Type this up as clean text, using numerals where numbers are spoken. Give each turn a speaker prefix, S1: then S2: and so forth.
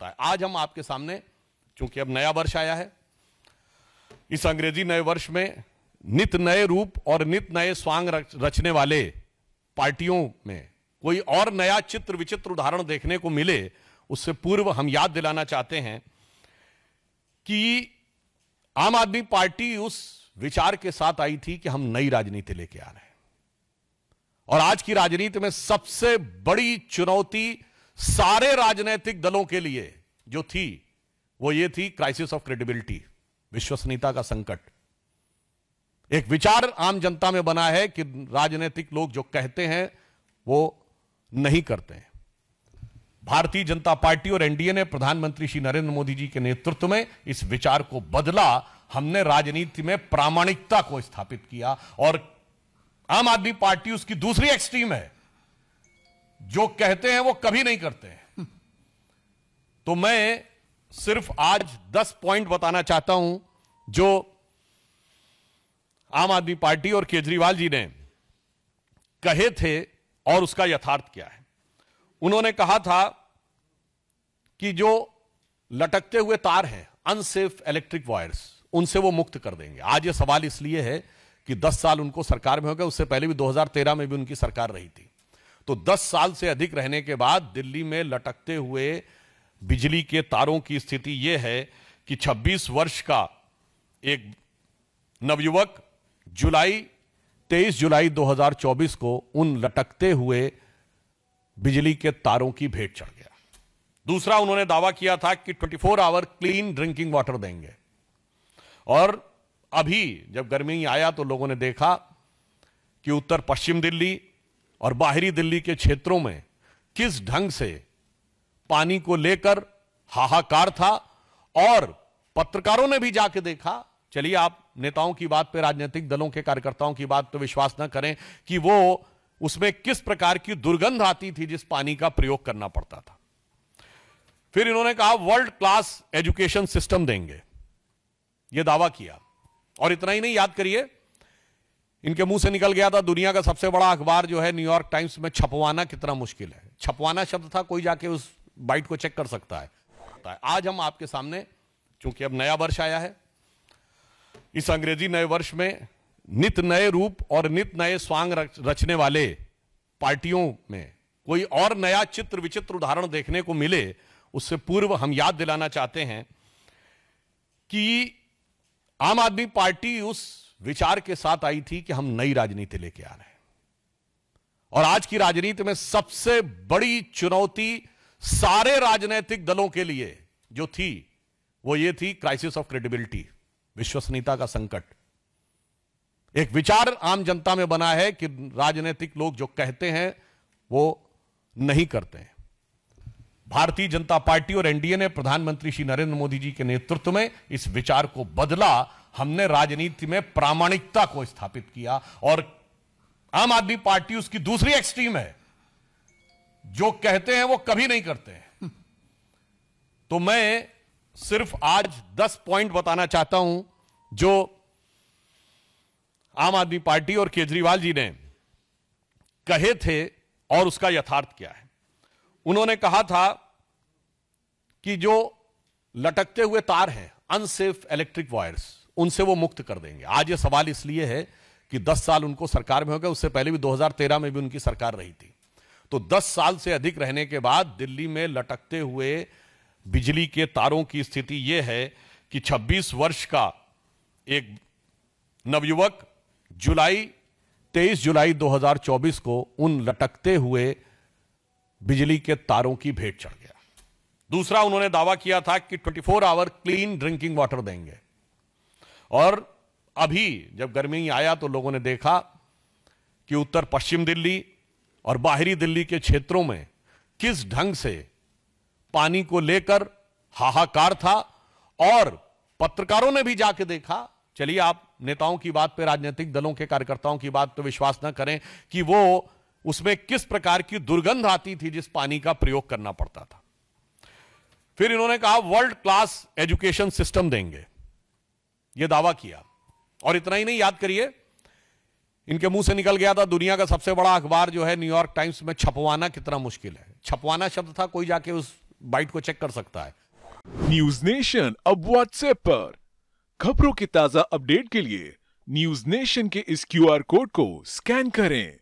S1: है। आज हम आपके सामने, चूंकि अब नया वर्ष आया है, इस अंग्रेजी नए वर्ष में नित नए रूप और नित नए स्वांग रचने वाले पार्टियों में कोई और नया चित्र विचित्र उदाहरण देखने को मिले, उससे पूर्व हम याद दिलाना चाहते हैं कि आम आदमी पार्टी उस विचार के साथ आई थी कि हम नई राजनीति लेके आ रहे हैं, और आज की राजनीति में सबसे बड़ी चुनौती सारे राजनीतिक दलों के लिए जो थी वो ये थी क्राइसिस ऑफ क्रेडिबिलिटी, विश्वसनीयता का संकट। एक विचार आम जनता में बना है कि राजनीतिक लोग जो कहते हैं वो नहीं करते हैं। भारतीय जनता पार्टी और एनडीए ने प्रधानमंत्री श्री नरेंद्र मोदी जी के नेतृत्व में इस विचार को बदला। हमने राजनीति में प्रामाणिकता को स्थापित किया, और आम आदमी पार्टी उसकी दूसरी एक्सट्रीम है, जो कहते हैं वो कभी नहीं करते हैं। तो मैं सिर्फ आज 10 पॉइंट बताना चाहता हूं जो आम आदमी पार्टी और केजरीवाल जी ने कहे थे और उसका यथार्थ क्या है। उन्होंने कहा था कि जो लटकते हुए तार हैं, अनसेफ इलेक्ट्रिक वायर्स, उनसे वो मुक्त कर देंगे। आज ये सवाल इसलिए है कि 10 साल उनको सरकार में हो गए, उससे पहले भी 2013 में भी उनकी सरकार रही थी। तो 10 साल से अधिक रहने के बाद दिल्ली में लटकते हुए बिजली के तारों की स्थिति यह है कि 26 वर्ष का एक नवयुवक 23 जुलाई 2024 को उन लटकते हुए बिजली के तारों की भेंट चढ़ गया। दूसरा, उन्होंने दावा किया था कि 24 आवर क्लीन ड्रिंकिंग वाटर देंगे, और अभी जब गर्मी आया तो लोगों ने देखा कि उत्तर पश्चिम दिल्ली और बाहरी दिल्ली के क्षेत्रों में किस ढंग से पानी को लेकर हाहाकार था, और पत्रकारों ने भी जाके देखा। चलिए, आप नेताओं की बात पे, राजनीतिक दलों के कार्यकर्ताओं की बात पे विश्वास न करें कि वो उसमें किस प्रकार की दुर्गंध आती थी जिस पानी का प्रयोग करना पड़ता था। फिर इन्होंने कहा वर्ल्ड क्लास एजुकेशन सिस्टम देंगे, यह दावा किया। और इतना ही नहीं, याद करिए, इनके मुंह से निकल गया था दुनिया का सबसे बड़ा अखबार जो है न्यूयॉर्क टाइम्स में छपवाना कितना मुश्किल है। छपवाना शब्द था, कोई जाके उस बाइट को चेक कर सकता है। आज हम आपके सामने, चूंकि अब नया वर्ष आया है, इस अंग्रेजी नए वर्ष में नित नए रूप और नित नए स्वांग रचने वाले पार्टियों में कोई और नया चित्र विचित्र उदाहरण देखने को मिले, उससे पूर्व हम याद दिलाना चाहते हैं कि आम आदमी पार्टी उस विचार के साथ आई थी कि हम नई राजनीति लेके आ रहे हैं, और आज की राजनीति में सबसे बड़ी चुनौती सारे राजनीतिक दलों के लिए जो थी वो ये थी क्राइसिस ऑफ क्रेडिबिलिटी, विश्वसनीयता का संकट। एक विचार आम जनता में बना है कि राजनीतिक लोग जो कहते हैं वो नहीं करते हैं। भारतीय जनता पार्टी और एनडीए ने प्रधानमंत्री श्री नरेंद्र मोदी जी के नेतृत्व में इस विचार को बदला। हमने राजनीति में प्रामाणिकता को स्थापित किया, और आम आदमी पार्टी उसकी दूसरी एक्सट्रीम है, जो कहते हैं वो कभी नहीं करते हैं। तो मैं सिर्फ आज 10 पॉइंट बताना चाहता हूं जो आम आदमी पार्टी और केजरीवाल जी ने कहे थे और उसका यथार्थ क्या है। उन्होंने कहा था कि जो लटकते हुए तार हैं, अनसेफ इलेक्ट्रिक वायर्स, उनसे वो मुक्त कर देंगे। आज ये सवाल इसलिए है कि 10 साल उनको सरकार में हो गए, उससे पहले भी 2013 में भी उनकी सरकार रही थी। तो 10 साल से अधिक रहने के बाद दिल्ली में लटकते हुए बिजली के तारों की स्थिति यह है कि 26 वर्ष का एक नवयुवक 23 जुलाई 2024 को उन लटकते हुए बिजली के तारों की भेंट चढ़ गया। दूसरा, उन्होंने दावा किया था कि 24 आवर क्लीन ड्रिंकिंग वाटर देंगे, और अभी जब गर्मी आया तो लोगों ने देखा कि उत्तर पश्चिम दिल्ली और बाहरी दिल्ली के क्षेत्रों में किस ढंग से पानी को लेकर हाहाकार था, और पत्रकारों ने भी जाके देखा। चलिए, आप नेताओं की बात पे, राजनीतिक दलों के कार्यकर्ताओं की बात पे विश्वास न करें कि वो उसमें किस प्रकार की दुर्गंध आती थी जिस पानी का प्रयोग करना पड़ता था। फिर इन्होंने कहा वर्ल्ड क्लास एजुकेशन सिस्टम देंगे, यह दावा किया। और इतना ही नहीं, याद करिए, इनके मुंह से निकल गया था दुनिया का सबसे बड़ा अखबार जो है न्यूयॉर्क टाइम्स में छपवाना कितना मुश्किल है। छपवाना शब्द था, कोई जाके उस बाइट को चेक कर सकता है।
S2: न्यूज नेशन अब व्हाट्सएप पर खबरों के ताजा अपडेट के लिए न्यूज नेशन के इस QR कोड को स्कैन करें।